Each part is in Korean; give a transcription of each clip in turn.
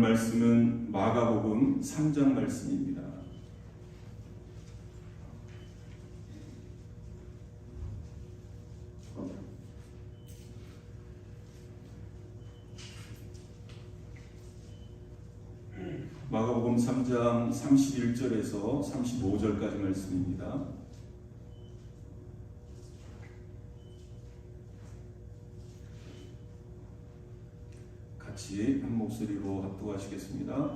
말씀은 마가복음 3장 말씀입니다. 마가복음 3장 31절에서 35절까지 말씀입니다. 같이 한 목소리로 합독하시겠습니다.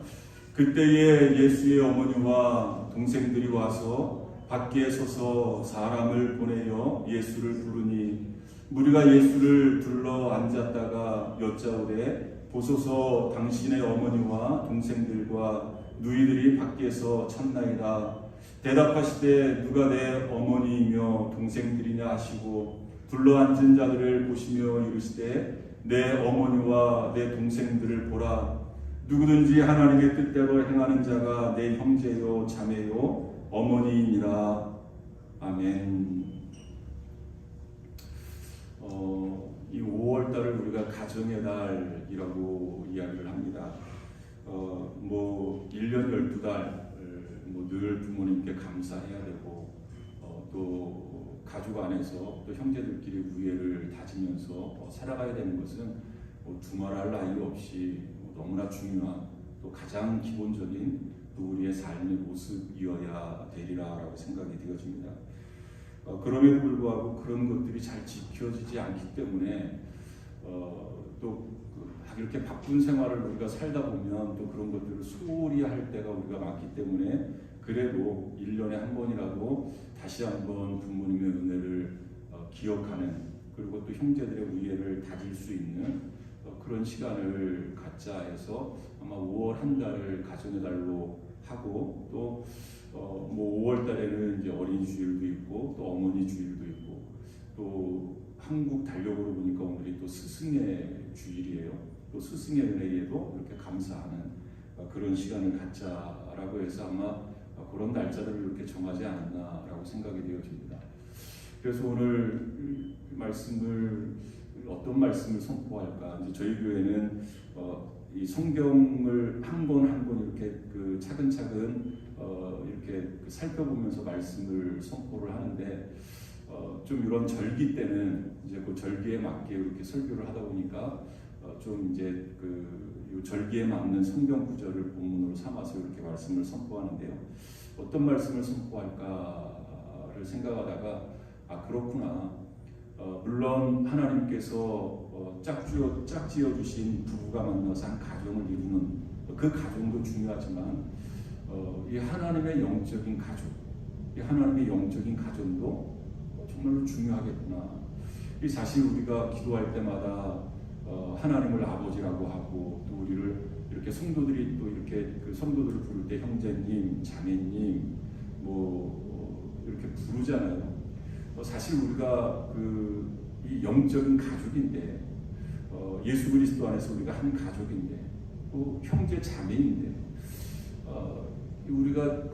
그때에 예수의 어머니와 동생들이 와서 밖에 서서 사람을 보내어 예수를 부르니 무리가 예수를 불러 앉았다가 여짜오되 보소서 당신의 어머니와 동생들과 누이들이 밖에서 찾나이다. 대답하시되 누가 내 어머니이며 동생들이냐 하시고 불러 앉은 자들을 보시며 이르시되 내 어머니와 내 동생들을 보라. 누구든지 하나님의 뜻대로 행하는 자가 내 형제요 자매요 어머니이니라. 아멘. 이 5월달을 우리가 가정의 달이라고 이야기를 합니다. 1년 12달 늘 부모님께 감사해야 되고 또 가족 안에서 또 형제들끼리 우애를 다지면서 살아가야 되는 것은 두말할 나위 없이 너무나 중요한 또 가장 기본적인 또 우리의 삶의 모습이어야 되리라라고 생각이 되어집니다. 그럼에도 불구하고 그런 것들이 잘 지켜지지 않기 때문에 또 이렇게 바쁜 생활을 우리가 살다 보면 또 그런 것들을 소홀히 할 때가 우리가 많기 때문에 그래도 1년에 한 번이라도 다시 한번 부모님의 은혜를 기억하는 그리고 또 형제들의 우애를 다질 수 있는 그런 시간을 갖자 해서 아마 5월 한 달을 가정의 달로 하고 또 5월 달에는 이제 어린이 주일도 있고 또 어머니 주일도 있고 또 한국 달력으로 보니까 오늘이 또 스승의 주일이에요. 또 스승의 은혜에도 이렇게 감사하는 그런 시간을 갖자라고 해서 아마 그런 날짜를 이렇게 정하지 않았나라고 생각이 되어집니다. 그래서 오늘 말씀을 어떤 말씀을 선포할까? 이제 저희 교회는 이 성경을 한 권 한 권 이렇게 차근차근 이렇게 살펴보면서 말씀을 선포를 하는데 좀 이런 절기 때는 이제 그 절기에 맞게 이렇게 설교를 하다 보니까 좀 이제 이 절기에 맞는 성경 구절을 본문으로 삼아서 이렇게 말씀을 선포하는데요. 어떤 말씀을 선포할까를 생각하다가 그렇구나. 물론 하나님께서 짝지어 주신 부부가 만나서 한 가정을 이루는 그 가정도 중요하지만 이 하나님의 영적인 가족, 이 하나님의 영적인 가정도 정말로 중요하겠구나. 이 사실 우리가 기도할 때마다 하나님을 아버지라고 하고 또 우리를 이렇게 성도들이 또 이렇게 그 성도들을 부를 때 형제님, 자매님 이렇게 부르잖아요. 사실 우리가 이 영적인 가족인데 예수 그리스도 안에서 우리가 한 가족인데 또 형제 자매인데 우리가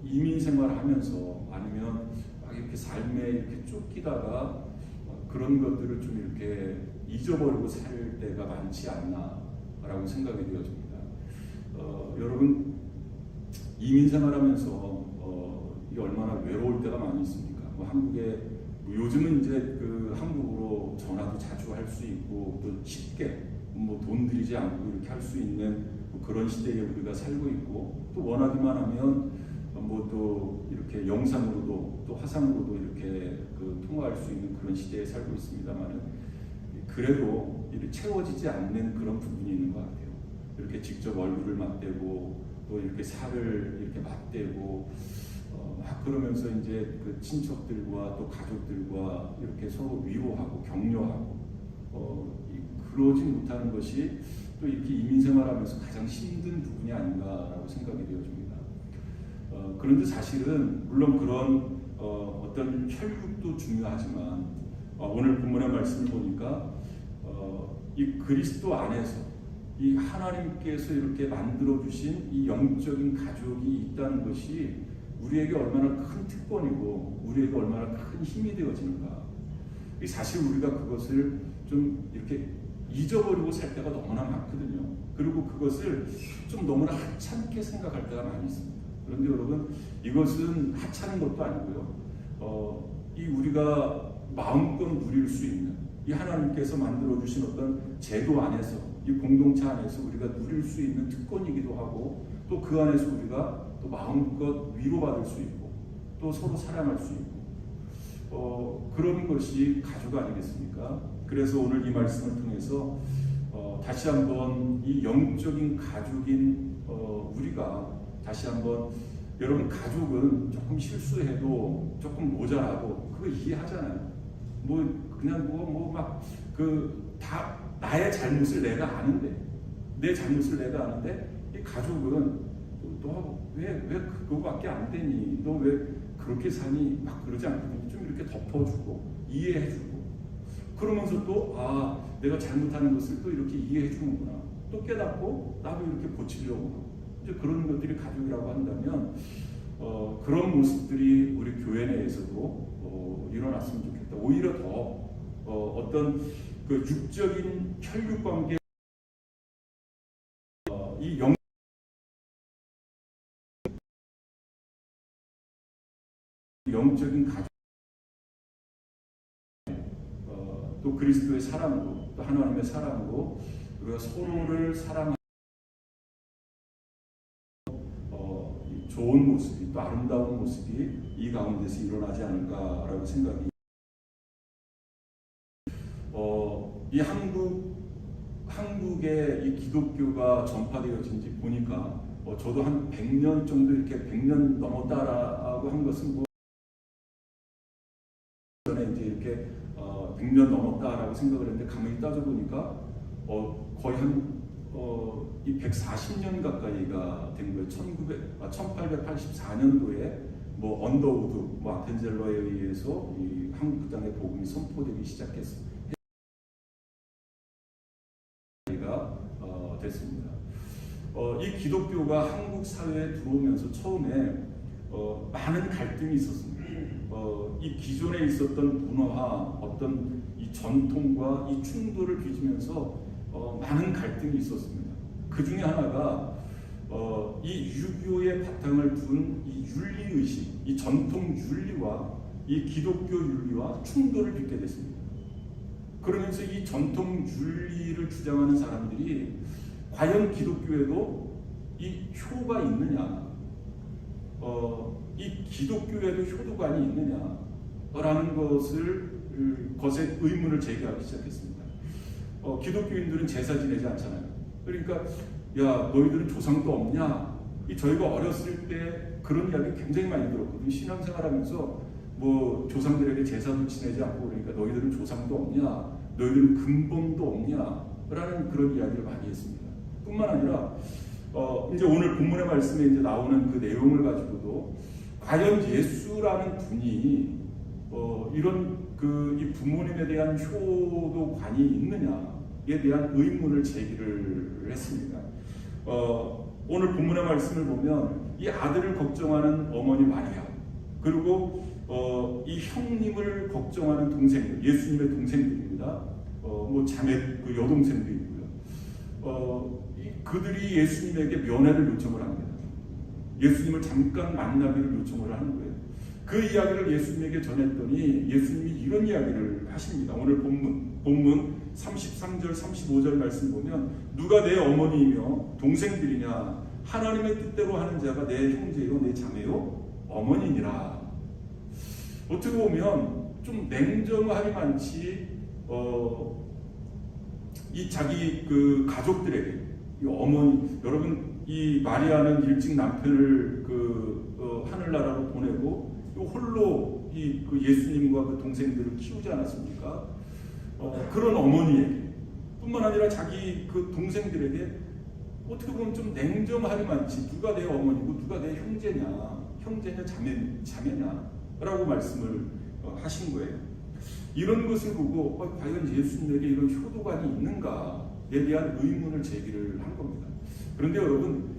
이민 생활하면서 아니면 이렇게 삶에 이렇게 쫓기다가 그런 것들을 좀 이렇게 잊어버리고 살 때가 많지 않나라고 생각이 되어집니다. 여러분 이민 생활하면서 이게 얼마나 외로울 때가 많이 있습니까? 한국에 요즘은 이제 한국으로 전화도 자주 할 수 있고 또 쉽게 돈 들이지 않고 이렇게 할 수 있는 그런 시대에 우리가 살고 있고 또 원하기만 하면 또 이렇게 영상으로도 또 화상으로도 이렇게 통화할 수 있는 그런 시대에 살고 있습니다만은 그래도 이렇게 채워지지 않는 그런 부분이 있는 것 같아요. 이렇게 직접 얼굴을 맞대고 또 이렇게 살을 이렇게 맞대고 그러면서 이제 친척들과 또 가족들과 이렇게 서로 위로하고 격려하고 그러지 못하는 것이 또 이렇게 이민 생활하면서 가장 힘든 부분이 아닌가라고 생각이 되어집니다. 그런데 사실은 물론 그런 어떤 혈육도 중요하지만 오늘 본문의 말씀을 보니까 이 그리스도 안에서 이 하나님께서 이렇게 만들어 주신 이 영적인 가족이 있다는 것이 우리에게 얼마나 큰 특권이고 우리에게 얼마나 큰 힘이 되어지는가. 사실 우리가 그것을 좀 이렇게 잊어버리고 살 때가 너무나 많거든요. 그리고 그것을 좀 너무나 하찮게 생각할 때가 많이 있습니다. 그런데 여러분, 이것은 하찮은 것도 아니고요. 이 우리가 마음껏 누릴 수 있는 이 하나님께서 만들어 주신 어떤 제도 안에서, 이 공동체 안에서 우리가 누릴 수 있는 특권이기도 하고, 또 그 안에서 우리가 또 마음껏 위로받을 수 있고, 또 서로 사랑할 수 있고, 그런 것이 가족 아니겠습니까? 그래서 오늘 이 말씀을 통해서 다시 한번 이 영적인 가족인 우리가 다시 한번, 여러분, 가족은 조금 실수해도 조금 모자라고 그거 이해하잖아요. 다 나의 잘못을 내가 아는데, 내 잘못을 내가 아는데, 이 가족은 너 왜 그거밖에 안 되니? 너 왜 그렇게 사니? 막 그러지 않거든요. 좀 이렇게 덮어주고 이해해주고, 그러면서 또 내가 잘못하는 것을 또 이렇게 이해해주는구나, 또 깨닫고 나도 이렇게 고치려고, 이제 그런 것들이 가족이라고 한다면 그런 모습들이 우리 교회 내에서도 일어났으면 좋겠다. 오히려 더 어떤 그 육적인 혈육 관계, 이 영적인 가족, 또 그리스도의 사랑으로, 또 하나님의 사랑으로 우리가 서로를 사랑하는 좋은 모습이, 또 아름다운 모습이 이 가운데서 일어나지 않을까라고 생각이. 이 한국의 이 기독교가 전파되어진지 보니까 저도 한 100년 정도, 이렇게 100년 넘었다라고 한 것은 전에 이제 이렇게 100년 넘었다라고 생각을 했는데, 가만히 따져보니까 거의 이 140년 가까이가 된 거예요. 1884년도에 언더우드 아펜젤러에 의해서 이 한국 땅에 복음이 선포되기 시작했습니다. 됐습니다. 이 기독교가 한국 사회에 들어오면서 처음에 많은 갈등이 있었습니다. 이 기존에 있었던 문화와 어떤 이 전통과 이 충돌을 빚으면서 많은 갈등이 있었습니다. 그 중에 하나가 이 유교의 바탕을 둔 이 윤리의식, 이 전통 윤리와 이 기독교 윤리와 충돌을 빚게 됐습니다. 그러면서 이 전통 윤리를 주장하는 사람들이 과연 기독교에도 이 효가 있느냐, 이 기독교에도 효도관이 있느냐라는 것에 의문을 제기하기 시작했습니다. 기독교인들은 제사 지내지 않잖아요. 그러니까 야, 너희들은 조상도 없냐? 저희가 어렸을 때 그런 이야기 굉장히 많이 들었거든요. 신앙생활하면서 조상들에게 제사도 지내지 않고, 그러니까 너희들은 조상도 없냐? 너희들은 근본도 없냐? 라는 그런 이야기를 많이 했습니다. 뿐만 아니라 이제 오늘 본문의 말씀에 이제 나오는 그 내용을 가지고도 과연 예수라는 분이 이런 이 부모님에 대한 효도관이 있느냐에 대한 의문을 제기를 했습니다. 오늘 본문의 말씀을 보면 이 아들을 걱정하는 어머니 마리아, 그리고 이 형님을 걱정하는 동생들, 예수님의 동생들입니다. 자매 그 여동생도 있고요. 그들이 예수님에게 면회를 요청을 합니다. 예수님을 잠깐 만나기를 요청을 하는 거예요. 그 이야기를 예수님에게 전했더니 예수님이 이런 이야기를 하십니다. 오늘 본문 33절 35절 말씀 보면, 누가 내 어머니이며 동생들이냐? 하나님의 뜻대로 하는 자가 내 형제요 내 자매요 어머니니라. 어떻게 보면 좀 냉정하리만치 이 자기 그 가족들에게, 이 어머니, 여러분, 이 마리아는 일찍 남편을 하늘나라로 보내고 홀로 그 예수님과 그 동생들을 키우지 않았습니까? 그런 어머니에게 뿐만 아니라 자기 그 동생들에게 어떻게 보면 좀 냉정하리만치 누가 내 어머니고 누가 내 형제냐 자매냐 라고 말씀을 하신 거예요. 이런 것을 보고 과연 예수님에게 이런 효도관이 있는가에 대한 의문을 제기를 한 겁니다. 그런데 여러분,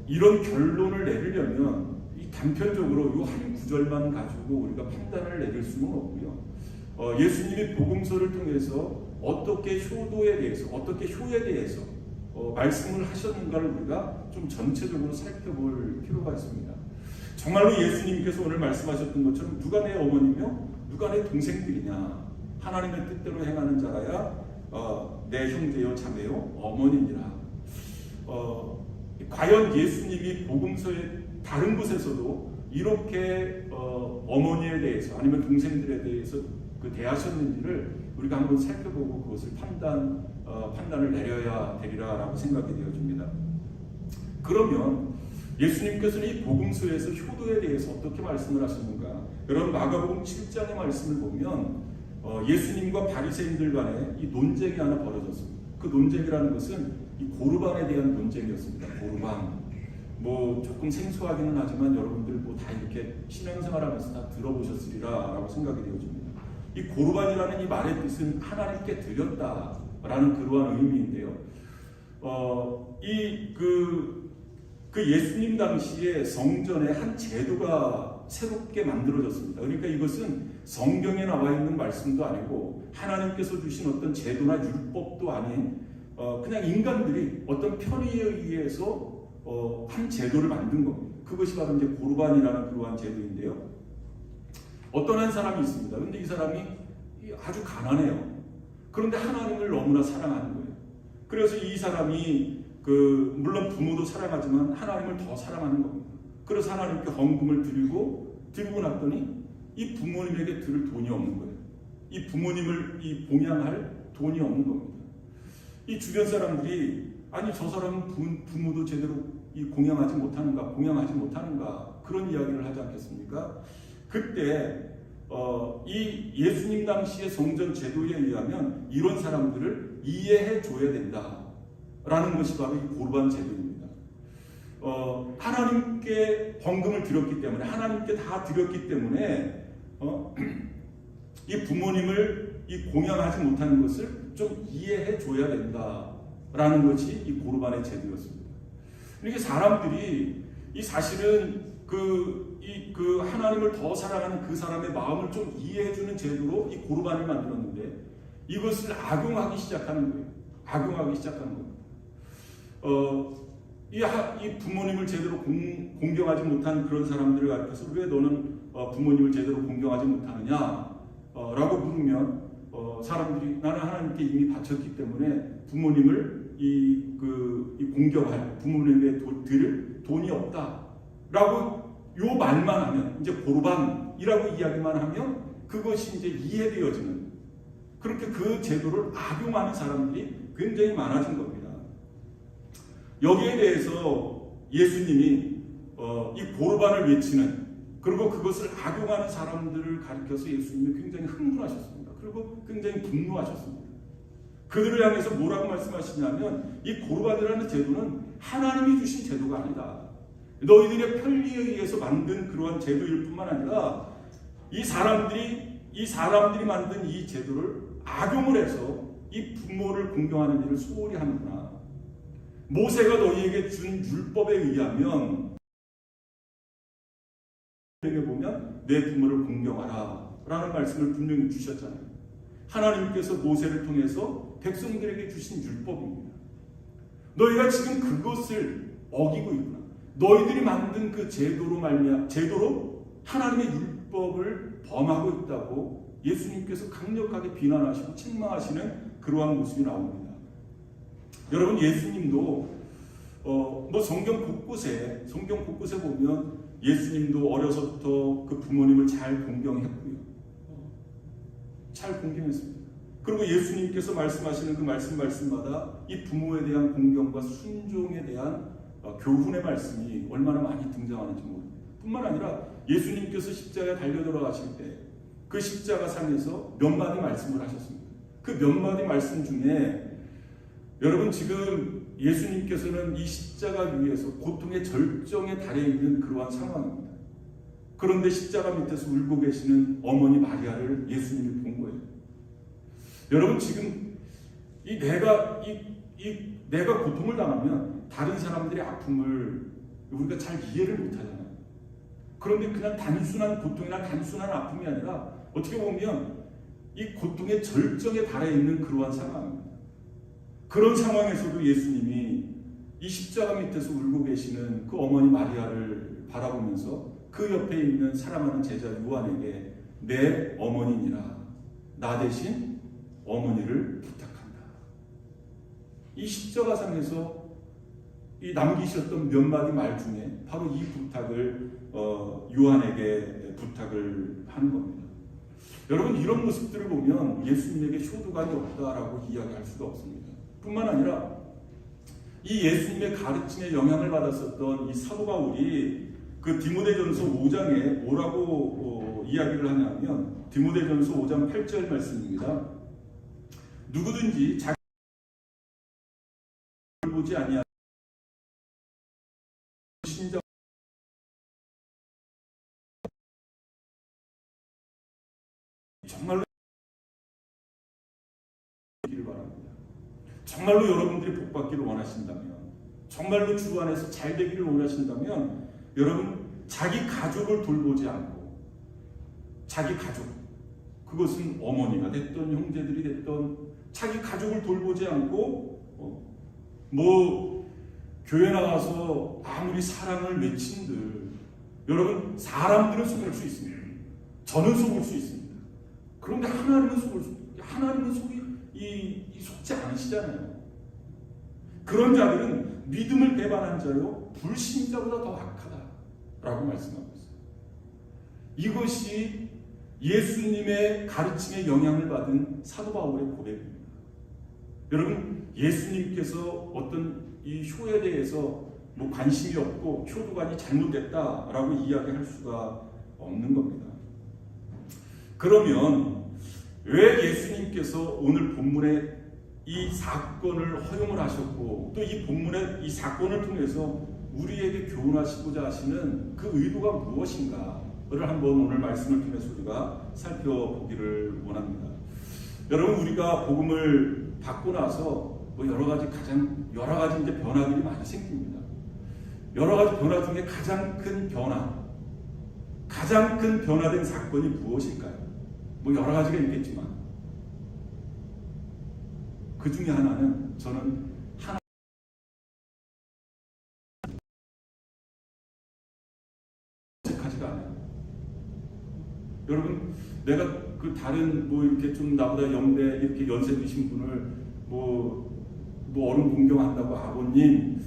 이런 결론을 내리려면 이 단편적으로 이 한 구절만 가지고 우리가 판단을 내릴 수는 없고요. 예수님이 복음서를 통해서 어떻게 효도에 대해서, 어떻게 효에 대해서 말씀을 하셨는가를 우리가 좀 전체적으로 살펴볼 필요가 있습니다. 정말로 예수님께서 오늘 말씀하셨던 것처럼 누가 내 어머니며 누가 내 동생들이냐, 하나님의 뜻대로 행하는 자라야 내 형제요 자매요 어머니니라. 과연 예수님이 복음서의 다른 곳에서도 이렇게 어머니에 대해서 아니면 동생들에 대해서 대하셨는지를 우리가 한번 살펴보고 그것을 판단을 내려야 되리라라고 생각이 되어집니다. 그러면 예수님께서는 이 복음서에서 효도에 대해서 어떻게 말씀을 하셨는가? 여러분 마가복음 7장의 말씀을 보면 예수님과 바리새인들 간에 이 논쟁이 하나 벌어졌습니다. 그 논쟁이라는 것은 이 고르반에 대한 논쟁이었습니다. 고르반. 뭐 조금 생소하기는 하지만 여러분들 뭐 다 이렇게 신앙생활하면서 다 들어보셨으리라라고 생각이 되어집니다. 이 고르반이라는 이 말의 뜻은 하나님께 드렸다라는 그러한 의미인데요. 그 예수님 당시에 성전에 한 제도가 새롭게 만들어졌습니다. 그러니까 이것은 성경에 나와 있는 말씀도 아니고 하나님께서 주신 어떤 제도나 율법도 아닌 그냥 인간들이 어떤 편의에 의해서 한 제도를 만든 겁니다. 그것이 바로 이제 고르반이라는 그러한 제도인데요. 어떤 한 사람이 있습니다. 그런데 이 사람이 아주 가난해요. 그런데 하나님을 너무나 사랑하는 거예요. 그래서 이 사람이 물론 부모도 사랑하지만 하나님을 더 사랑하는 겁니다. 그래서 하나님께 헌금을 드리고 났더니 이 부모님에게 드릴 돈이 없는 거예요. 이 부모님을 봉양할 돈이 없는 겁니다. 이 주변 사람들이 아니 저 사람은 부모도 제대로 봉양하지 못하는가 그런 이야기를 하지 않겠습니까? 그때 이 예수님 당시의 성전 제도에 의하면 이런 사람들을 이해해 줘야 된다라는 것이 바로 이 고르반 제도입니다. 하나님께 헌금을 드렸기 때문에 하나님께 다 드렸기 때문에 이 부모님을 공양하지 못하는 것을 좀 이해해 줘야 된다라는 것이 이 고르반의 제도였습니다. 이렇게 사람들이 사실은 하나님을 더 사랑하는 그 사람의 마음을 좀 이해해주는 제도로 이 고르반을 만들었는데 이것을 악용하기 시작하는 거예요. 이 부모님을 제대로 공경하지 못한 그런 사람들을 가르쳐서 왜 너는 부모님을 제대로 공경하지 못하느냐? 라고 물으면 사람들이 나는 하나님께 이미 바쳤기 때문에 부모님을 공경할 부모님에게 드릴 돈이 없다라고 요 말만 하면 이제 고르반이라고 이야기만 하면 그것이 이제 이해되어지는 그렇게 그 제도를 악용하는 사람들이 굉장히 많아진 겁니다. 여기에 대해서 예수님이 이 고르반을 외치는 그리고 그것을 악용하는 사람들을 가리켜서 예수님이 굉장히 흥분하셨습니다. 그리고 굉장히 분노하셨습니다. 그들을 향해서 뭐라고 말씀하시냐면 이 고르반이라는 제도는 하나님이 주신 제도가 아니다. 너희들의 편리에 의해서 만든 그러한 제도일 뿐만 아니라 이 사람들이 만든 이 제도를 악용을 해서 이 부모를 공경하는 일을 소홀히 하는구나. 모세가 너희에게 준 율법에 의하면 보면 내 부모를 공경하라 라는 말씀을 분명히 주셨잖아요. 하나님께서 모세를 통해서 백성들에게 주신 율법입니다. 너희가 지금 그것을 어기고 있구나. 너희들이 만든 그 제도로 하나님의 율법을 범하고 있다고 예수님께서 강력하게 비난하시고 책망하시는 그러한 모습이 나옵니다. 여러분 예수님도 성경 곳곳에 보면 예수님도 어려서부터 그 부모님을 잘 공경했고요. 잘 공경했습니다. 그리고 예수님께서 말씀하시는 그 말씀마다 이 부모에 대한 공경과 순종에 대한 교훈의 말씀이 얼마나 많이 등장하는지 모릅니다. 뿐만 아니라 예수님께서 십자가에 달려 들어가실 때 그 십자가상에서 몇 마디 말씀을 하셨습니다. 그 몇 마디 말씀 중에 여러분 지금 예수님께서는 이 십자가 위에서 고통의 절정에 달해 있는 그러한 상황입니다. 그런데 십자가 밑에서 울고 계시는 어머니 마리아를 예수님이 본 거예요. 여러분 지금 내가 고통을 당하면 다른 사람들의 아픔을 우리가 잘 이해를 못하잖아요. 그런데 그냥 단순한 고통이나 단순한 아픔이 아니라 어떻게 보면 이 고통의 절정에 달해 있는 그러한 상황입니다. 그런 상황에서도 예수님이 이 십자가 밑에서 울고 계시는 그 어머니 마리아를 바라보면서 그 옆에 있는 사랑하는 제자 요한에게 내 어머니니라, 나 대신 어머니를 부탁한다. 이 십자가상에서 이 남기셨던 몇 마디 말 중에 바로 이 부탁을 요한에게 부탁을 하는 겁니다. 여러분, 이런 모습들을 보면 예수님에게 효도관이 없다라고 이야기할 수가 없습니다. 뿐만 아니라 이 예수님의 가르침에 영향을 받았었던 이 사도 바울이 그 디모데전서 5장에 뭐라고 이야기를 하냐면 디모데전서 5장 8절 말씀입니다. 누구든지 자기를 보지 아니하는 신자 정말로 기를 바랍니다. 정말로 여러분들이 복받기를 원하신다면, 정말로 주 안에서 잘 되기를 원하신다면, 여러분 자기 가족을 돌보지 않고, 자기 가족, 그것은 어머니가 됐던 형제들이 됐던 자기 가족을 돌보지 않고 교회 나가서 아무리 사랑을 외친들, 여러분 사람들은 속을 수 있습니다. 저는 속을 수 있습니다. 그런데 하나님은 속지 않으시잖아요. 그런 자들은 믿음을 배반한 자요 불신자보다 더 악하다라고 말씀하고 있어요. 이것이 예수님의 가르침에 영향을 받은 사도 바울의 고백입니다. 여러분, 예수님께서 어떤 이 효에 대해서 관심이 없고 효도관이 잘못됐다라고 이야기할 수가 없는 겁니다. 그러면 왜 예수님께서 오늘 본문에 이 사건을 허용을 하셨고 또 이 본문의 이 사건을 통해서 우리에게 교훈하시고자 하시는 그 의도가 무엇인가를 한번 오늘 말씀을 통해서 우리가 살펴보기를 원합니다. 여러분, 우리가 복음을 받고 나서 여러 가지 이제 변화들이 많이 생깁니다. 여러 가지 변화 중에 가장 큰 변화된 사건이 무엇일까요? 여러 가지가 있겠지만 그 중에 하나는 저는 어색하지가 않아요. 여러분, 내가 그 다른 이렇게 좀 나보다 영대 이렇게 연세 드신 분을 어른 공경한다고 아버님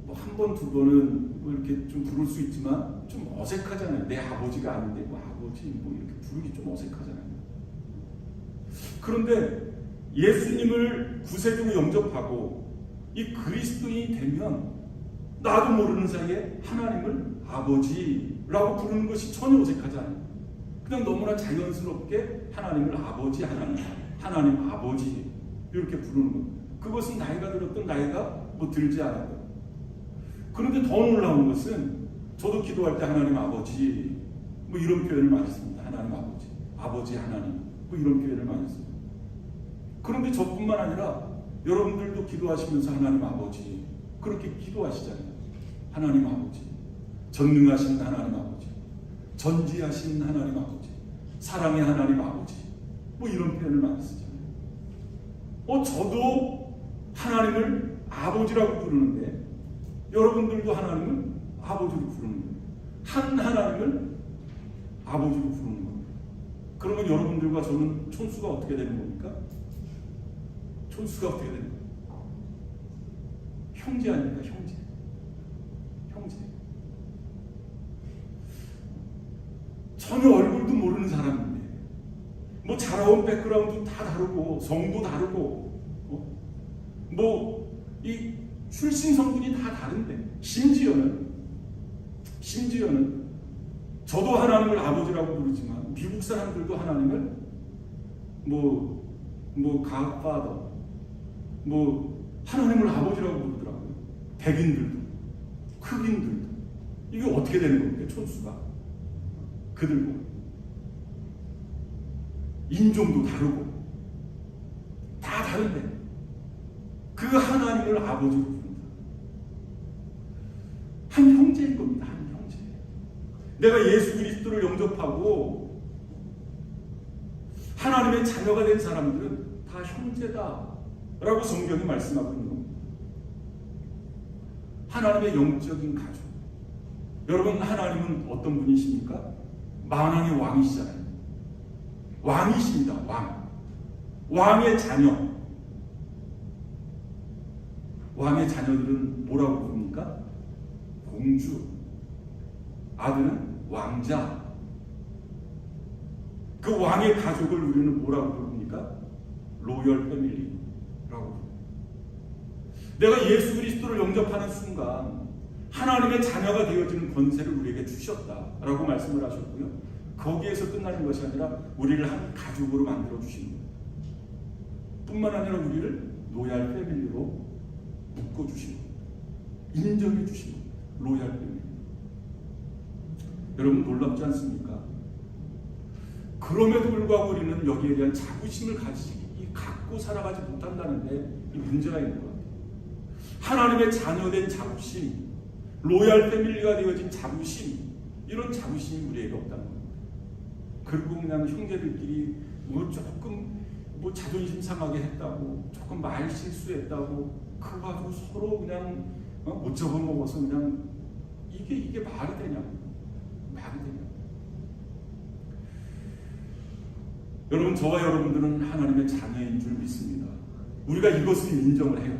한 번, 두 번은 이렇게 좀 부를 수 있지만 좀 어색하잖아요. 내 아버지가 아닌데 아버지 이렇게 부르기 좀 어색하잖아요. 그런데 예수님을 구세주로 영접하고 이 그리스도인이 되면 나도 모르는 사이에 하나님을 아버지라고 부르는 것이 전혀 어색하지 않아요. 그냥 너무나 자연스럽게 하나님을 아버지, 하나님 아버지 이렇게 부르는 겁니다. 그것은 나이가 들었던 나이가 들지 않았던. 그런데 더 놀라운 것은 저도 기도할 때 하나님 아버지 이런 표현을 많이 씁니다. 하나님 아버지 하나님 이런 표현을 많이 씁니다. 그런데 저뿐만 아니라 여러분들도 기도하시면서 하나님 아버지 그렇게 기도하시잖아요. 하나님 아버지, 전능하신 하나님 아버지, 전지하신 하나님 아버지, 사랑의 하나님 아버지 이런 표현을 많이 쓰잖아요. 저도 하나님을 아버지라고 부르는데 여러분들도 하나님을 아버지로 부르는 거예요. 한 하나님을 아버지로 부르는 겁니다. 그러면 여러분들과 저는 촌수가 어떻게 되는 겁니까? 촌수가 어떻게 되는 거예요? 형제 아닙니까? 형제. 전혀 얼굴도 모르는 사람인데 자라온 백그라운드 다 다르고 성도 다르고 이 출신 성분이 다 다른데 심지어는 저도 하나님을 아버지라고 부르지만 미국 사람들도 하나님을 godfather 하나님을 아버지라고 부르더라고요. 백인들도 흑인들도. 이게 어떻게 되는 겁니까? 촌수가 그들과 인종도 다르고 다 다른데 그 하나님을 아버지로 부른다. 한 형제일 겁니다. 한 형제. 내가 예수 그리스도를 영접하고 하나님의 자녀가 된 사람들은 다 형제다 라고 성경이 말씀하고 있는 겁니다. 하나님의 영적인 가족. 여러분, 하나님은 어떤 분이십니까? 만왕의 왕이시잖아요. 왕이십니다. 왕. 왕의 자녀. 왕의 자녀들은 뭐라고 부릅니까? 공주. 아들은 왕자. 그 왕의 가족을 우리는 뭐라고 부릅니까? 로열 패밀리라고 부릅니다. 내가 예수 그리스도를 영접하는 순간 하나님의 자녀가 되어지는 권세를 우리에게 주셨다라고 말씀을 하셨고요. 거기에서 끝나는 것이 아니라 우리를 한 가족으로 만들어 주시는 거예요. 뿐만 아니라 우리를 로얄 패밀리로 묶어 주시는 거예요. 인정해 주시는 거예요. 로얄 패밀리. 여러분, 놀랍지 않습니까? 그럼에도 불구하고 우리는 여기에 대한 자부심을 갖고 살아가지 못한다는데 이 문제가 있는 것 같아요. 하나님의 자녀된 자부심, 로얄 패밀리가 되어진 자부심, 이런 자부심이 우리에게 없다는 겁니다. 그리고 그냥 형제들끼리 조금 자존심 상하게 했다고, 조금 말 실수했다고, 그거 가지고 서로 그냥 못 접어먹어서 그냥 이게 말이 되냐? 말이 되냐? 여러분, 저와 여러분들은 하나님의 자녀인 줄 믿습니다. 우리가 이것을 인정을 해요.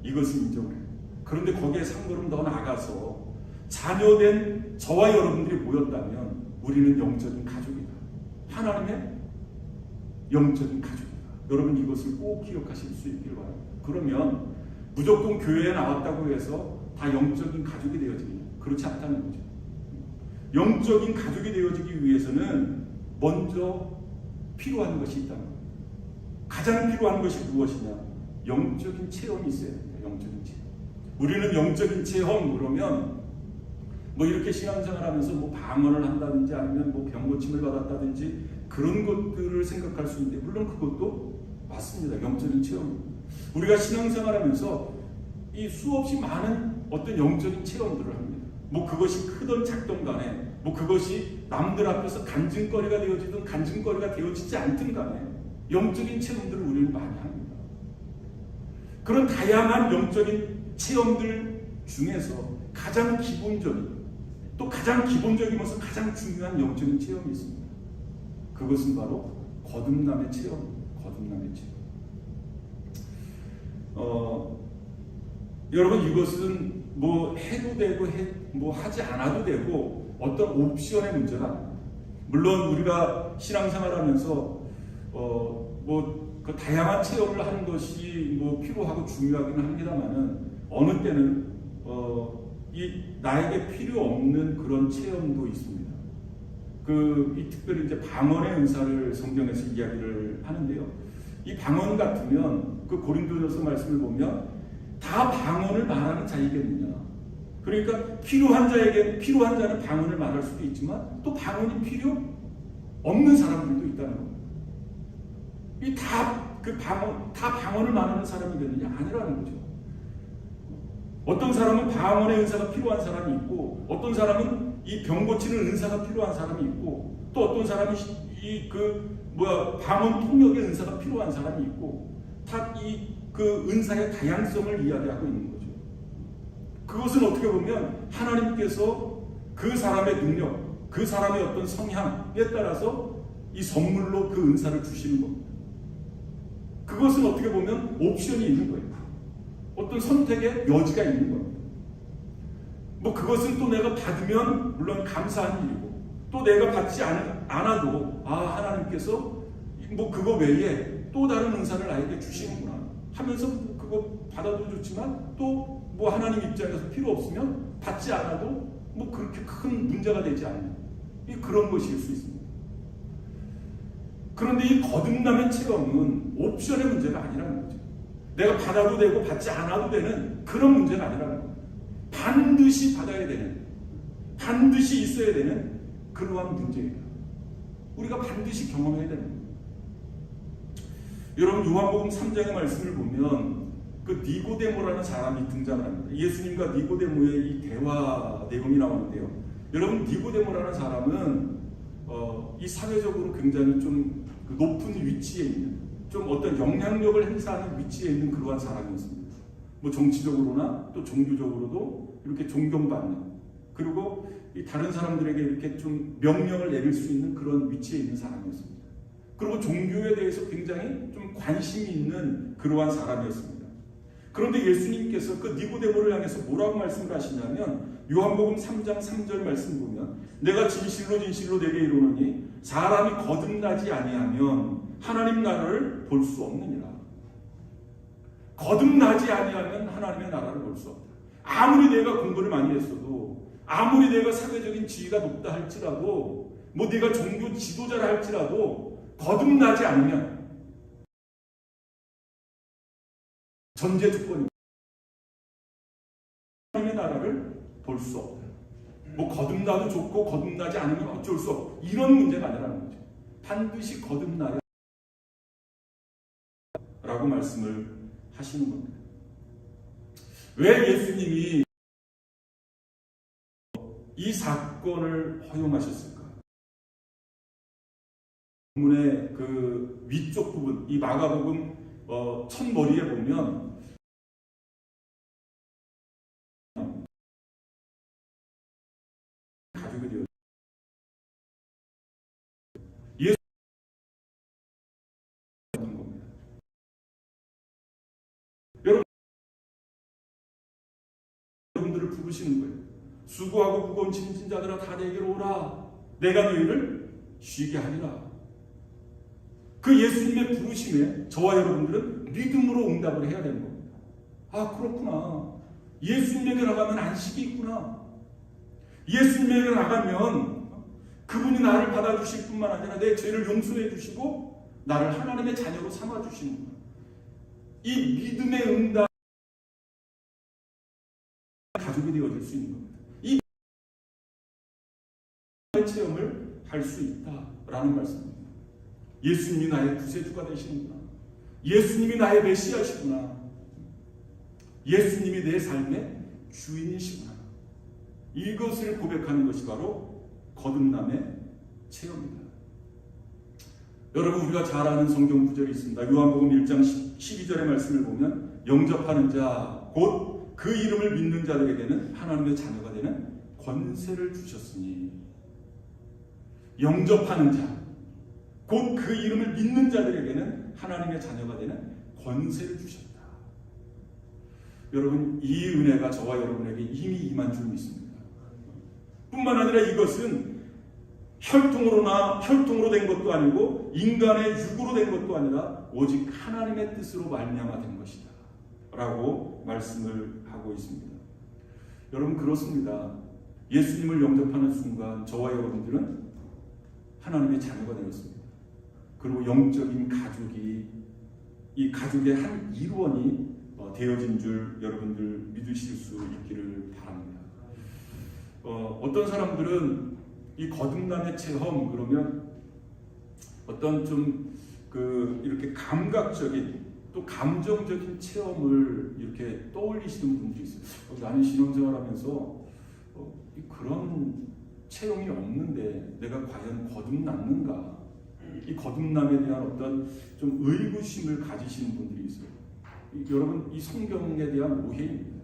이것을 인정을 해요. 그런데 거기에 상걸음 더 나아가서 자녀된 저와 여러분들이 모였다면 우리는 영적인 가족이다. 하나님의 영적인 가족이다. 여러분, 이것을 꼭 기억하실 수 있기를 바랍니다. 그러면 무조건 교회에 나왔다고 해서 다 영적인 가족이 되어지냐? 그렇지 않다는 거죠. 영적인 가족이 되어지기 위해서는 먼저 필요한 것이 있다는 겁니다. 가장 필요한 것이 무엇이냐? 영적인 체험이 있어야 됩니다. 영적인 체험. 우리는 영적인 체험 그러면 이렇게 신앙생활하면서 방언을 한다든지 아니면 병고침을 받았다든지 그런 것들을 생각할 수 있는데, 물론 그것도 맞습니다. 영적인 체험. 우리가 신앙생활하면서 이 수없이 많은 어떤 영적인 체험들을 합니다. 그것이 크던 작던 간에, 그것이 남들 앞에서 간증거리가 되어지든 간증거리가 되어지지 않든 간에 영적인 체험들을 우리는 많이 합니다. 그런 다양한 영적인 체험들 중에서 가장 기본적인, 또 가장 기본적이면서 가장 중요한 영적인 체험이 있습니다. 그것은 바로 거듭남의 체험, 거듭남의 체험. 여러분, 이것은 해도 되고 하지 않아도 되고 어떤 옵션의 문제가 아닙니다. 물론 우리가 신앙생활하면서 그 다양한 체험을 하는 것이 필요하고 중요하기는 합니다만은 어느 때는 나에게 필요 없는 그런 체험도 있습니다. 특별히 이제 방언의 은사를 성경에서 이야기를 하는데요. 이 방언 같으면 그 고린도전서 말씀을 보면 다 방언을 말하는 자이겠느냐. 그러니까 필요한 자는 방언을 말할 수도 있지만 또 방언이 필요 없는 사람들도 있다는 겁니다. 다 방언을 말하는 사람이겠느냐? 아니라는 거죠. 어떤 사람은 방언의 은사가 필요한 사람이 있고, 어떤 사람은 이 병 고치는 은사가 필요한 사람이 있고, 또 어떤 사람이 방언 통역의 은사가 필요한 사람이 있고, 다 그 은사의 다양성을 이야기하고 있는 거죠. 그것은 어떻게 보면 하나님께서 그 사람의 능력, 그 사람의 어떤 성향에 따라서 이 선물로 그 은사를 주시는 겁니다. 그것은 어떻게 보면 옵션이 있는 거예요. 어떤 선택의 여지가 있는 겁니다. 그것은 또 내가 받으면 물론 감사한 일이고, 또 내가 받지 않아도 하나님께서 그거 외에 또 다른 은사를 나에게 주시는구나 하면서 그거 받아도 좋지만 또 하나님 입장에서 필요 없으면 받지 않아도 그렇게 큰 문제가 되지 않는 그런 것일 수 있습니다. 그런데 이 거듭남의 체험은 옵션의 문제가 아니라는 거죠. 내가 받아도 되고 받지 않아도 되는 그런 문제가 아니라는 거예요. 반드시 받아야 되는, 반드시 있어야 되는 그러한 문제입니다. 우리가 반드시 경험해야 되는 거예요. 여러분, 요한복음 3장의 말씀을 보면 니고데모라는 사람이 등장을 합니다. 예수님과 니고데모의 이 대화 내용이 나오는데요. 여러분, 니고데모라는 사람은 이 사회적으로 굉장히 좀 그 높은 위치에 있는, 좀 어떤 영향력을 행사하는 위치에 있는 그러한 사람이었습니다. 뭐 정치적으로나 또 종교적으로도 이렇게 존경받는, 그리고 이 다른 사람들에게 이렇게 좀 명령을 내릴 수 있는 그런 위치에 있는 사람이었습니다. 그리고 종교에 대해서 굉장히 좀 관심이 있는 그러한 사람이었습니다. 그런데 예수님께서 그 니고데모를 향해서 뭐라고 말씀을 하시냐면, 요한복음 3장 3절 말씀 보면, 내가 진실로 진실로 내게 이르노니 사람이 거듭나지 아니하면 하나님 나라를 볼 수 없느니라. 거듭나지 아니하면 하나님의 나라를 볼 수 없다. 아무리 내가 공부를 많이 했어도, 아무리 내가 사회적인 지위가 높다 할지라도, 뭐 내가 종교 지도자라 할지라도 거듭나지 않으면 전제 조건입니다. 하나님의 나라를 볼 수 없다. 뭐 거듭나도 좋고 거듭나지 않으면 어쩔 수 없고, 이런 문제가 아니라는 거죠. 반드시 거듭나야 라고 말씀을 하시는 겁니다. 왜 예수님이 이 사건을 허용하셨을까? 본문의 그 위쪽 부분, 이 마가복음 첫 머리에 보면 가족이 되어 예수 겁니다. 여러분들을 부르시는 거예요. 수고하고 무거운 짐진 자들아 다 내게로 오라. 내가 너희를 쉬게 하리라. 그 예수님의 부르심에 저와 여러분들은 믿음으로 응답을 해야 되는 겁니다. 아, 그렇구나. 예수님에게 나가면 안식이 있구나. 예수님에게 나가면 그분이 나를 받아주실 뿐만 아니라 내 죄를 용서해 주시고 나를 하나님의 자녀로 삼아주시는구나. 이 믿음의 응답, 가족이 되어질 수 있는 겁니다. 이 체험을 할 수 있다라는 말씀입니다. 예수님이 나의 구세주가 되시는구나. 예수님이 나의 메시아시구나. 예수님이 내 삶의 주인이시구나. 이것을 고백하는 것이 바로 거듭남의 체험입니다. 여러분, 우리가 잘 아는 성경 구절이 있습니다. 요한복음 1장 12절의 말씀을 보면, 영접하는 자, 곧 그 이름을 믿는 자들에게는 하나님의 자녀가 되는 권세를 주셨으니, 영접하는 자, 곧 그 이름을 믿는 자들에게는 하나님의 자녀가 되는 권세를 주셨다. 여러분, 이 은혜가 저와 여러분에게 이미 임한 줄 믿습니다. 뿐만 아니라 이것은 혈통으로 된 것도 아니고 인간의 육으로 된 것도 아니라 오직 하나님의 뜻으로 말미암아 된 것이다 라고 말씀을 하고 있습니다. 여러분, 그렇습니다. 예수님을 영접하는 순간 저와 여러분들은 하나님의 자녀가 되었습니다. 그리고 영적인 가족이, 이 가족의 한 일원이 되어진 줄 여러분들 믿으실 수 있기를 바랍니다. 어떤 사람들은 이 거듭남의 체험 그러면 어떤 좀 이렇게 감각적인 또 감정적인 체험을 이렇게 떠올리시는 분들이 있어요. 나는 신앙생활하면서 그런 체험이 없는데 내가 과연 거듭났는가? 이 거듭남에 대한 어떤 좀 의구심을 가지시는 분들이 있어요. 여러분, 이 성경에 대한 오해입니다.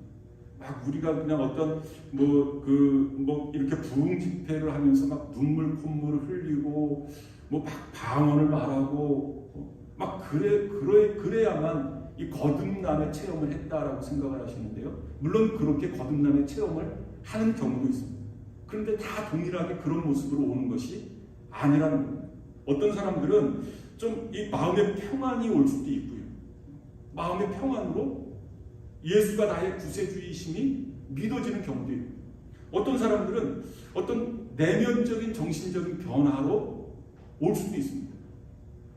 막 우리가 그냥 어떤 이렇게 부흥 집회를 하면서 막 눈물 콧물을 흘리고 뭐 막 방언을 말하고 막 그래야만 이 거듭남의 체험을 했다라고 생각을 하시는데요. 물론 그렇게 거듭남의 체험을 하는 경우도 있습니다. 그런데 다 동일하게 그런 모습으로 오는 것이 아니라는 겁니다. 어떤 사람들은 좀 이 마음의 평안이 올 수도 있고요. 마음의 평안으로 예수가 나의 구세주이심이 믿어지는 경우도 있고, 어떤 사람들은 어떤 내면적인 정신적인 변화로 올 수도 있습니다.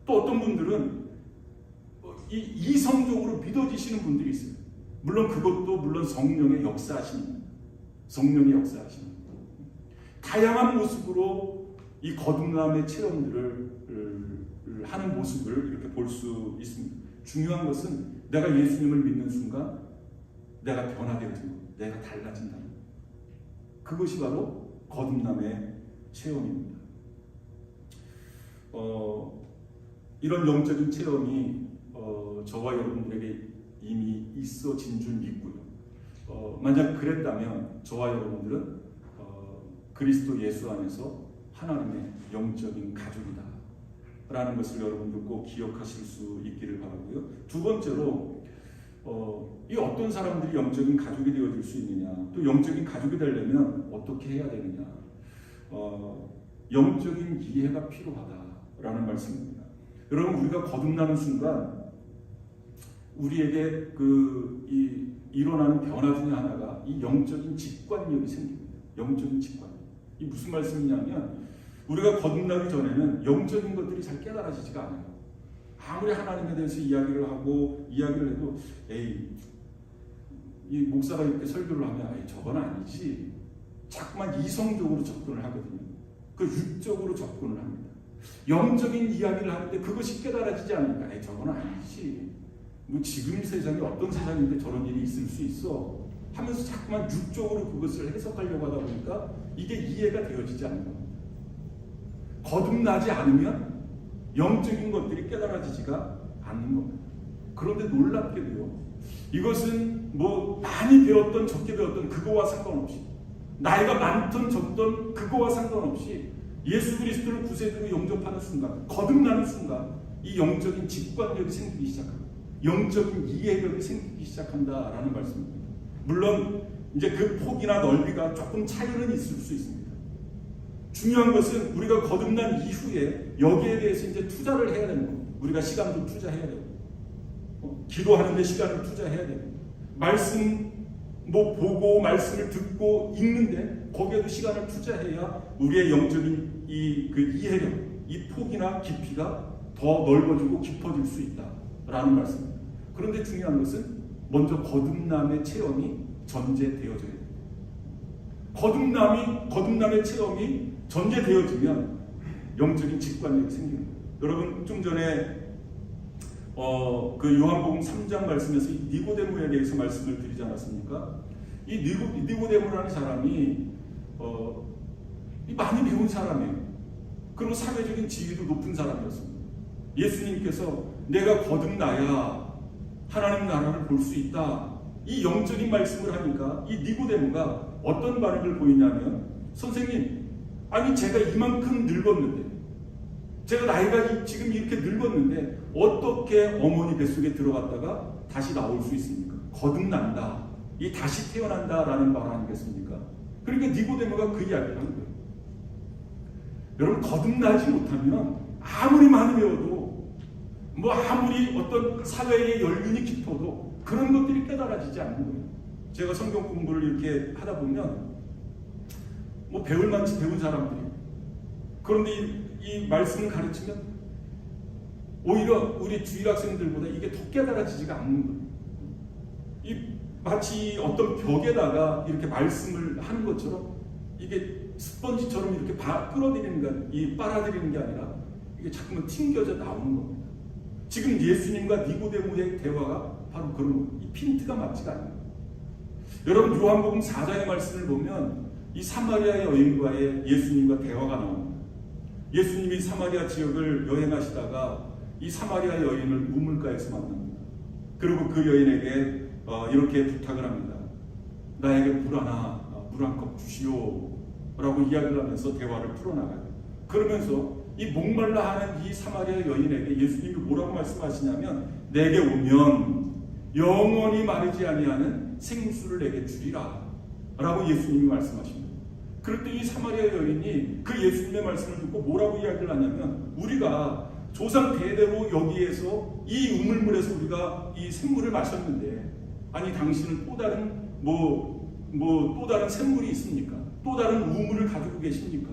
또 어떤 분들은 이성적으로 믿어지시는 분들이 있어요. 물론 그것도 물론 성령의 역사하십니다. 성령의 역사하십니다. 다양한 모습으로 이 거듭남의 체험들을 하는 모습을 이렇게 볼 수 있습니다. 중요한 것은 내가 예수님을 믿는 순간 내가 변화되어진 것, 내가 달라진다. 그것이 바로 거듭남의 체험입니다. 이런 영적인 체험이 저와 여러분들에게 이미 있어진 줄 믿고요. 만약 그랬다면 저와 여러분들은 그리스도 예수 안에서 하나님의 영적인 가족이다 라는 것을 여러분들 꼭 기억하실 수 있기를 바라고요. 두 번째로 이 어떤 사람들이 영적인 가족이 되어질 수 있느냐, 또 영적인 가족이 되려면 어떻게 해야 되느냐, 영적인 이해가 필요하다라는 말씀입니다. 여러분, 우리가 거듭나는 순간 우리에게 일어나는 변화 중에 하나가 이 영적인 직관력이 생깁니다. 영적인 직관력. 이 무슨 말씀이냐면, 우리가 거듭나기 전에는 영적인 것들이 잘 깨달아지지가 않아요. 아무리 하나님에 대해서 이야기를 해도 이 목사가 이렇게 설교를 하면 저건 아니지. 자꾸만 이성적으로 접근을 하거든요. 그 육적으로 접근을 합니다. 영적인 이야기를 할 때 그것이 깨달아지지 않으니까 저건 아니지. 뭐 지금 세상이 어떤 세상인데 저런 일이 있을 수 있어 하면서 자꾸만 육적으로 그것을 해석하려고 하다 보니까 이게 이해가 되어지지 않는 겁니다. 거듭나지 않으면 영적인 것들이 깨달아지지가 않는 겁니다. 그런데 놀랍게도요, 이것은 뭐 많이 배웠던 적게 배웠던 그거와 상관없이, 나이가 많던 적던 그거와 상관없이 예수 그리스도를 구세주로 영접하는 순간, 거듭나는 순간 이 영적인 직관력이 생기기 시작합니다. 영적인 이해력이 생기기 시작한다라는 말씀입니다. 물론 이제 그 폭이나 넓이가 조금 차이는 있을 수 있습니다. 중요한 것은 우리가 거듭난 이후에 여기에 대해서 이제 투자를 해야 되는 겁니다. 우리가 시간도 투자해야 되고, 기도하는 데 시간을 투자해야 되고, 말씀 보고 말씀을 듣고 읽는데 거기에도 시간을 투자해야 우리의 영적인 이해력, 이 폭이나 깊이가 더 넓어지고 깊어질 수 있다라는 말씀입니다. 그런데 중요한 것은 먼저 거듭남의 체험이 전제되어져야 됩니다. 거듭남의 체험이 전제되어지면 영적인 직관력이 생깁니다. 여러분, 좀 전에 그 요한복음 3장 말씀에서 이 니고데모에 대해서 말씀을 드리지 않았습니까? 이 니고데모라는 사람이 많이 배운 사람이에요. 그리고 사회적인 지위도 높은 사람이었습니다. 예수님께서 내가 거듭나야 하나님 나라를 볼 수 있다, 이 영적인 말씀을 하니까 이 니고데모가 어떤 반응을 보이냐면, 선생님, 아니 제가 이만큼 늙었는데, 제가 나이가 지금 이렇게 늙었는데 어떻게 어머니 뱃속에 들어갔다가 다시 나올 수 있습니까? 거듭난다, 이 다시 태어난다라는 말 아니겠습니까? 그러니까 니고데모가 그 이야기를 하는 거예요. 여러분, 거듭나지 못하면 아무리 많이 배워도, 뭐 아무리 어떤 사회의 연륜이 깊어도 그런 것들이 깨달아지지 않는 거예요. 제가 성경 공부를 이렇게 하다 보면 뭐 배울 만치 배운 사람들이, 그런데 이 말씀을 가르치면 오히려 우리 주일 학생들보다 이게 더 깨달아지지가 않는 거예요. 마치 어떤 벽에다가 이렇게 말씀을 하는 것처럼 이게 스펀지처럼 이렇게 끌어들이는 빨아들이는 게 아니라 이게 자꾸만 튕겨져 나오는 겁니다. 지금 예수님과 니고데모의 대화가 바로 그런 겁니다. 이 핀트가 맞지가 않는 거예요. 여러분, 요한복음 4장의 말씀을 보면 이 사마리아 여인과의 예수님과 대화가 나옵니다. 예수님이 사마리아 지역을 여행하시다가 이 사마리아 여인을 우물가에서 만납니다. 그리고 그 여인에게 이렇게 부탁을 합니다. 나에게 물 한 컵 주시오 라고 이야기를 하면서 대화를 풀어나가요. 그러면서 이 목말라 하는 이 사마리아 여인에게 예수님이 뭐라고 말씀하시냐면, 내게 오면 영원히 마르지 아니하는 생수를 내게 주리라 라고 예수님이 말씀하십니다. 그럴 때 이 사마리아 여인이 그 예수님의 말씀을 듣고 뭐라고 이야기를 하냐면, 우리가 조상 대대로 여기에서 이 우물물에서 우리가 이 샘물을 마셨는데, 아니 당신은 또 다른 또 다른 샘물이 있습니까? 또 다른 우물을 가지고 계십니까?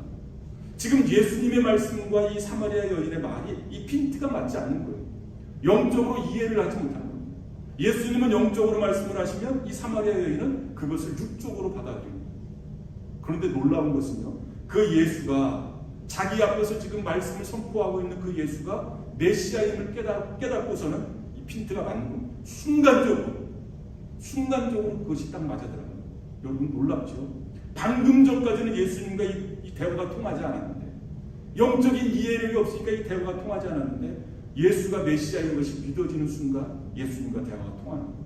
지금 예수님의 말씀과 이 사마리아 여인의 말이 이 핀트가 맞지 않는 거예요. 영적으로 이해를 하지 못하는 거예요. 예수님은 영적으로 말씀을 하시면 이 사마리아 여인은 그것을 육적으로 받아들입니다. 그런데 놀라운 것은요, 그 예수가 자기 앞에서 지금 말씀을 선포하고 있는 그 예수가 메시아임을 깨닫고서는 이 핀트가 맞는 겁니다. 순간적으로 그것이 딱 맞아들어요. 여러분, 놀랍죠? 방금 전까지는 예수님과 이 대화가 통하지 않았는데, 영적인 이해력이 없으니까 이 대화가 통하지 않았는데, 예수가 메시아인 것이 믿어지는 순간 예수님과 대화가 통하는 거예요.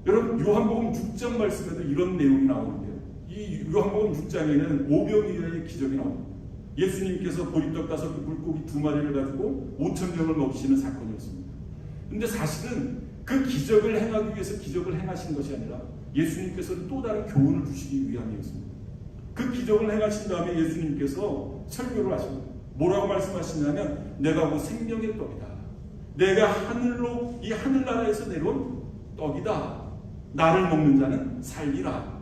여러분, 요한복음 6장 말씀에도 이런 내용이 나오는데요. 이 요한복음 6장에는 오병이어의 기적이 나옵니다. 예수님께서 보리떡 5개 물고기 2마리를 가지고 5,000명을 먹이시는 사건이었습니다. 근데 사실은 그 기적을 행하기 위해서 기적을 행하신 것이 아니라 예수님께서는 또 다른 교훈을 주시기 위함이었습니다. 그 기적을 행하신 다음에 예수님께서 설교를 하십니다. 뭐라고 말씀하시냐면 내가 그 생명의 떡이다. 내가 하늘로 이 하늘나라에서 내려온 떡이다. 나를 먹는 자는 살리라.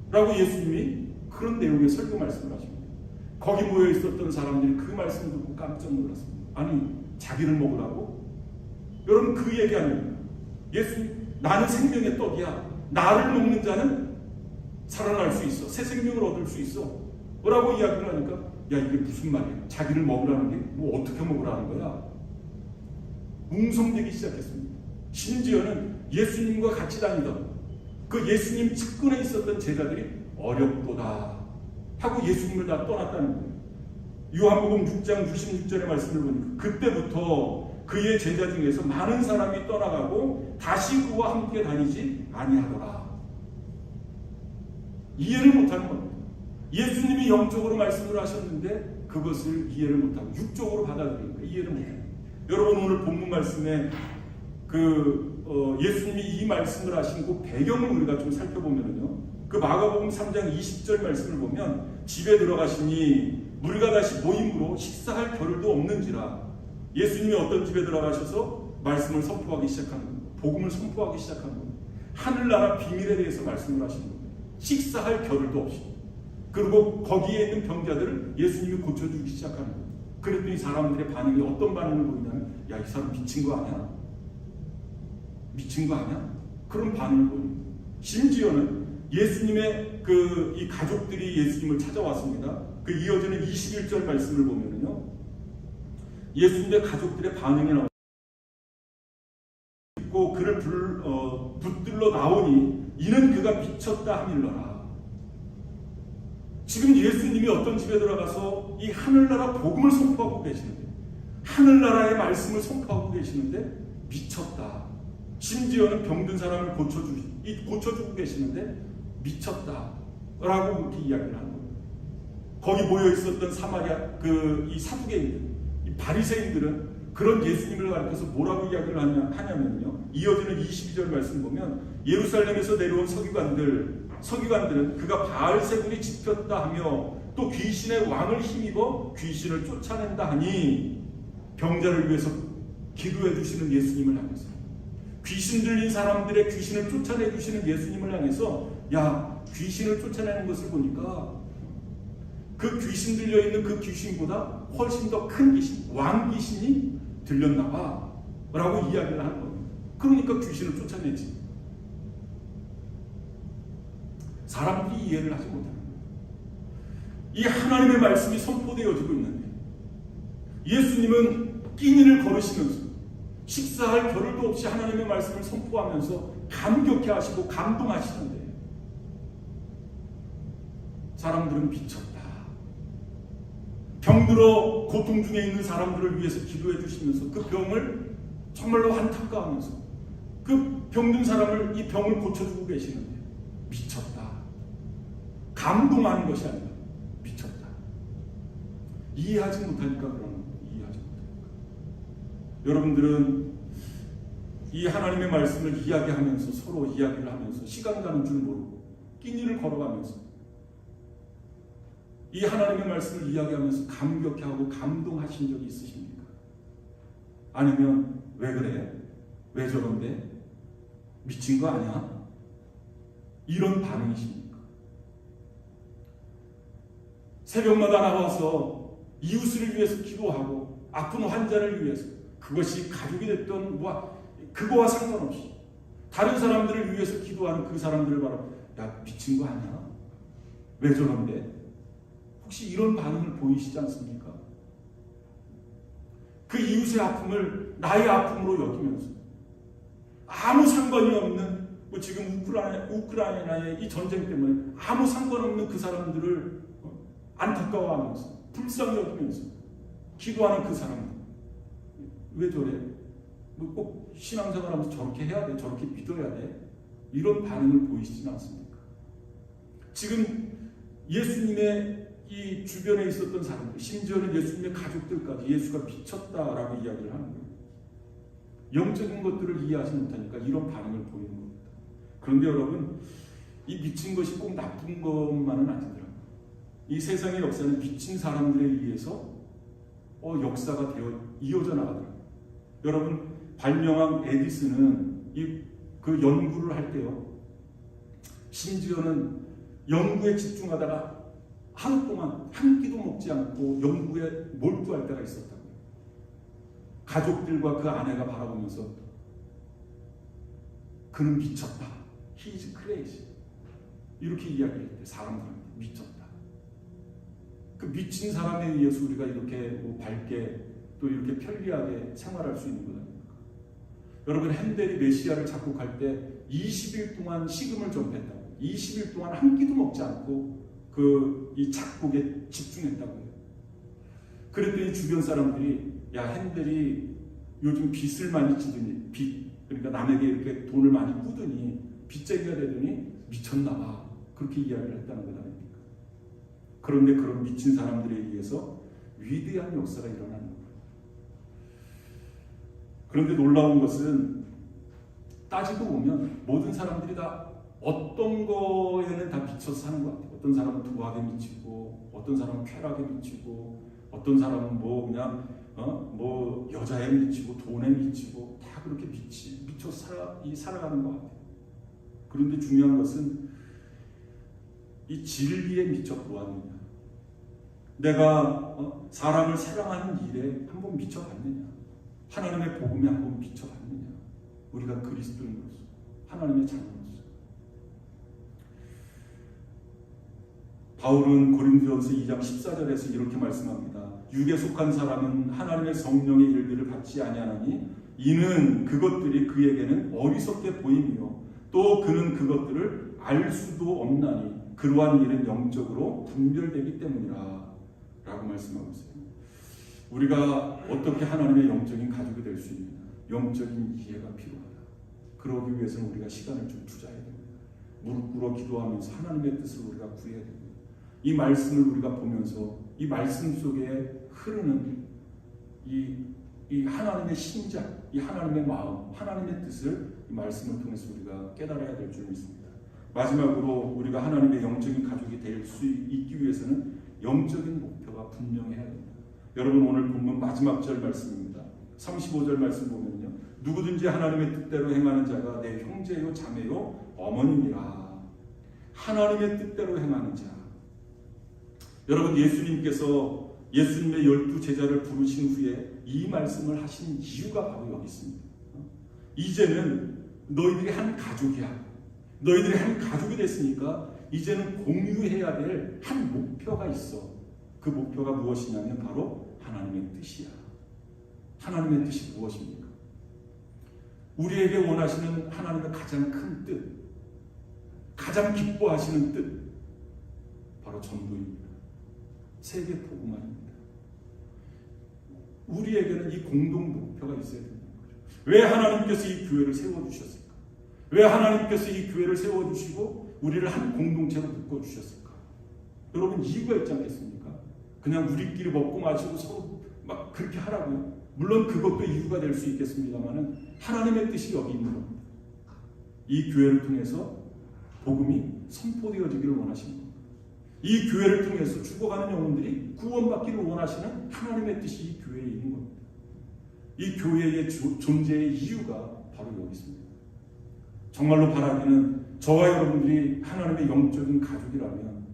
라고 예수님이 그런 내용의 설교 말씀을 하십니다. 거기 모여 있었던 사람들이 그 말씀을 듣고 깜짝 놀랐습니다. 아니, 자기를 먹으라고? 여러분, 그 얘기 아닙니까? 예수님, 나는 생명의 떡이야. 나를 먹는 자는 살아날 수 있어. 새 생명을 얻을 수 있어. 뭐라고 이야기를 하니까, 야, 이게 무슨 말이야? 자기를 먹으라는 게 뭐 어떻게 먹으라는 거야? 웅성대기 시작했습니다. 심지어는 예수님과 같이 다니던 그 예수님 측근에 있었던 제자들이 어렵도다 하고 예수님을 다 떠났다는 거예요. 요한복음 6장 66절의 말씀을 보니까 그때부터 그의 제자 중에서 많은 사람이 떠나가고 다시 그와 함께 다니지 아니하더라. 이해를 못하는 겁니다. 예수님이 영적으로 말씀을 하셨는데 그것을 이해를 못하고 육적으로 받아들이니까 이해를 못해요. 여러분, 오늘 본문 말씀에 예수님이 이 말씀을 하신 그 배경을 우리가 좀 살펴보면요, 그 마가복음 3장 20절 말씀을 보면 집에 들어가시니 무리가 다시 모임으로 식사할 겨를도 없는지라. 예수님이 어떤 집에 들어가셔서 말씀을 선포하기 시작하는 겁니다. 복음을 선포하기 시작하는 겁니다. 하늘나라 비밀에 대해서 말씀을 하시는 겁니다. 식사할 겨를도 없이. 그리고 거기에 있는 병자들을 예수님이 고쳐주기 시작하는 겁니다. 그랬더니 사람들의 반응이 어떤 반응을 보이냐면, 야, 이 사람 미친 거 아니야? 미친 거 아니야? 그런 반응을 보입니다. 심지어는 예수님의 이 가족들이 예수님을 찾아왔습니다. 그 이어지는 21절 말씀을 보면요, 예수님의 가족들의 반응이 나옵니다. 그를 붙들러 나오니 이는 그가 미쳤다 하밀러라. 지금 예수님이 어떤 집에 들어가서 이 하늘나라 복음을 선포하고 계시는데, 하늘나라의 말씀을 선포하고 계시는데 미쳤다. 심지어는 병든 사람을 고쳐주고 계시는데 미쳤다 라고 그렇게 이야기를 하는 겁니다. 거기 모여 있었던 사마리아 이 사두개인들, 이 바리새인들은 그런 예수님을 가리켜서 뭐라고 이야기를 하냐면요, 이어지는 22절 말씀 보면 예루살렘에서 내려온 서기관들은 그가 바알세불이 집혔다 하며 또 귀신의 왕을 힘입어 귀신을 쫓아낸다 하니, 병자를 위해서 기도해 주시는 예수님을 향해서, 귀신 들린 사람들의 귀신을 쫓아내 주시는 예수님을 향해서, 야, 귀신을 쫓아내는 것을 보니까 그 귀신 들려있는 그 귀신보다 훨씬 더 큰 귀신, 왕 귀신이 들렸나 봐 라고 이야기를 하는 겁니다. 그러니까 귀신을 쫓아내지. 사람들이 이해를 하지 못하는 거예요. 이 하나님의 말씀이 선포되어지고 있는데 예수님은 끼니를 걸으시면서 식사할 겨를도 없이 하나님의 말씀을 선포하면서 감격해 하시고 감동하시는데 사람들은 미쳤다. 병들어 고통 중에 있는 사람들을 위해서 기도해 주시면서 그 병을 정말로 안타까워하면서 그 병든 사람을, 이 병을 고쳐주고 계시는데 미쳤다. 감동하는 것이 아니라 미쳤다. 이해하지 못하니까 그런 거예요. 이해하지 못하니까. 여러분들은 이 하나님의 말씀을 이야기하면서, 서로 이야기를 하면서 시간 가는 줄 모르고 끼니를 걸어가면서 이 하나님의 말씀을 이야기하면서 감격해하고 감동하신 적이 있으십니까? 아니면 왜 그래? 왜 저런데? 미친 거 아니야? 이런 반응이십니까? 새벽마다 나와서 이웃을 위해서 기도하고 아픈 환자를 위해서, 그것이 가족이 됐던 그거와 상관없이 다른 사람들을 위해서 기도하는 그 사람들을 바라보고, 야, 미친 거 아니야? 왜 저런데? 혹시 이런 반응을 보이시지 않습니까? 그 이웃의 아픔을 나의 아픔으로 여기면서 아무 상관이 없는, 지금 우크라이나의 이 전쟁 때문에 아무 상관없는 그 사람들을 안타까워하면서 불쌍히 여기면서 기도하는 그 사람들, 왜 저래? 뭐 꼭 신앙생활하면서 저렇게 해야 돼? 저렇게 믿어야 돼? 이런 반응을 보이시지는 않습니까? 지금 예수님의 이 주변에 있었던 사람들, 심지어는 예수님의 가족들까지 예수가 미쳤다라고 이야기를 하는 거예요. 영적인 것들을 이해하지 못하니까 이런 반응을 보이는 겁니다. 그런데 여러분, 이 미친 것이 꼭 나쁜 것만은 아니더라고요. 이 세상의 역사는 미친 사람들에 의해서 역사가 되어 이어져 나가더라고요. 여러분, 발명왕 에디슨은 그 연구를 할 때요, 심지어는 연구에 집중하다가 하루 동안 한 끼도 먹지 않고 연구에 몰두할 때가 있었다고요. 가족들과 그 아내가 바라보면서 그는 미쳤다. He is crazy. 이렇게 이야기할 때 사람들한테 미쳤다. 그 미친 사람에 의해서 우리가 이렇게 밝게 또 이렇게 편리하게 생활할 수 있는 것 아닙니까? 여러분, 핸델이 메시아를 작곡할 때 20일 동안 식음을 접했다고. 20일 동안 한 끼도 먹지 않고 이 작곡에 집중했다고요. 그랬더니 주변 사람들이 야, 핸델이 요즘 빚을 많이 지더니 그러니까 남에게 이렇게 돈을 많이 꾸더니 빚쟁이가 되더니 미쳤나 봐. 그렇게 이야기를 했다는 것 아닙니까? 그런데 그런 미친 사람들에 의해서 위대한 역사가 일어나는 거예요. 그런데 놀라운 것은 따지고 보면 모든 사람들이 다 어떤 거에는 다 미쳐서 사는 것 같아요. 어떤 사람은 도학에 미치고, 어떤 사람은 쾌락에 미치고, 어떤 사람은 그냥 여자에 미치고, 돈에 미치고, 다 그렇게 미쳐서 살아가는 것 같아요. 그런데 중요한 것은 이 진리에 미쳐 보았느냐, 내가 사람을 사랑하는 일에 한번 미쳐봤느냐, 하나님의 복음에 한번 미쳐봤느냐, 우리가 그리스도인으로서 하나님의 자녀로서. 바울은 고린도전서 2장 14절에서 이렇게 말씀합니다. 육에 속한 사람은 하나님의 성령의 일들을 받지 아니하나니 이는 그것들이 그에게는 어리석게 보이며 또 그는 그것들을 알 수도 없나니 그러한 일은 영적으로 분별되기 때문이라 라고 말씀하고 있어요. 우리가 어떻게 하나님의 영적인 가족이 될 수 있느냐, 영적인 이해가 필요하다. 그러기 위해서는 우리가 시간을 좀 투자해야 됩니다. 무릎 꿇어 기도하면서 하나님의 뜻을 우리가 구해야 됩니다. 이 말씀을 우리가 보면서 이 말씀 속에 흐르는 이 하나님의 심장, 이 하나님의 마음, 하나님의 뜻을 이 말씀을 통해서 우리가 깨달아야 될 줄 믿습니다. 마지막으로 우리가 하나님의 영적인 가족이 될 수 있기 위해서는 영적인 목표가 분명해야 됩니다. 여러분, 오늘 본문 마지막 절 말씀입니다. 35절 말씀 보면요, 누구든지 하나님의 뜻대로 행하는 자가 내 형제요 자매요 어머니니라. 하나님의 뜻대로 행하는 자. 여러분, 예수님께서 예수님의 12제자를 부르신 후에 이 말씀을 하신 이유가 바로 여기 있습니다. 이제는 너희들이 한 가족이야. 너희들이 한 가족이 됐으니까 이제는 공유해야 될 한 목표가 있어. 그 목표가 무엇이냐면 바로 하나님의 뜻이야. 하나님의 뜻이 무엇입니까? 우리에게 원하시는 하나님의 가장 큰 뜻, 가장 기뻐하시는 뜻, 바로 전도입니다. 세계 복음화입니다. 우리에게는 이 공동 목표가 있어야 되는 거죠. 왜 하나님께서 이 교회를 세워주셨을까? 왜 하나님께서 이 교회를 세워주시고 우리를 한 공동체로 묶어주셨을까? 여러분, 이유가 있지 않겠습니까? 그냥 우리끼리 먹고 마시고 서로 막 그렇게 하라고요? 물론 그것도 이유가 될 수 있겠습니다만 하나님의 뜻이 여기 있는 겁니다. 이 교회를 통해서 복음이 선포되어지기를 원하시는 겁니다. 이 교회를 통해서 죽어가는 영혼들이 구원받기를 원하시는 하나님의 뜻이 이 교회에 있는 겁니다. 이 교회의 존재의 이유가 바로 여기 있습니다. 정말로 바라기는 저와 여러분들이 하나님의 영적인 가족이라면,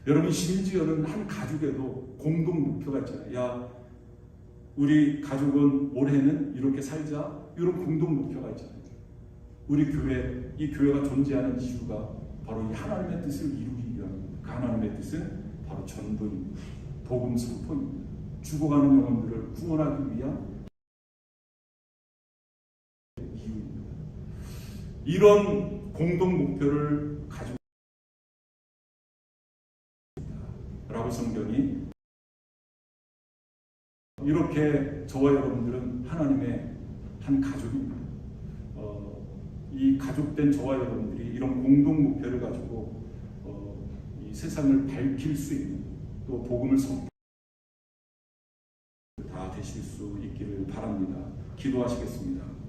여러분 심지어는 한 가족에도 공동 목표가 있잖아요. 야, 우리 가족은 올해는 이렇게 살자, 이런 공동 목표가 있잖아요. 우리 교회, 이 교회가 존재하는 이유가 바로 이 하나님의 뜻을 이루기 위함입니다. 그 하나님의 뜻은 바로 전도입니다. 복음 선포입니다. 죽어가는 영혼들을 구원하기 위한 이유입니다. 이런 공동 목표를 가지고 라고 성경이 이렇게 저와 여러분들은 하나님의 한 가족입니다. 이 가족된 저와 여러분들이 이런 공동 목표를 가지고 이 세상을 밝힐 수 있는, 또 복음을 다 되실 수 있기를 바랍니다. 기도하시겠습니다.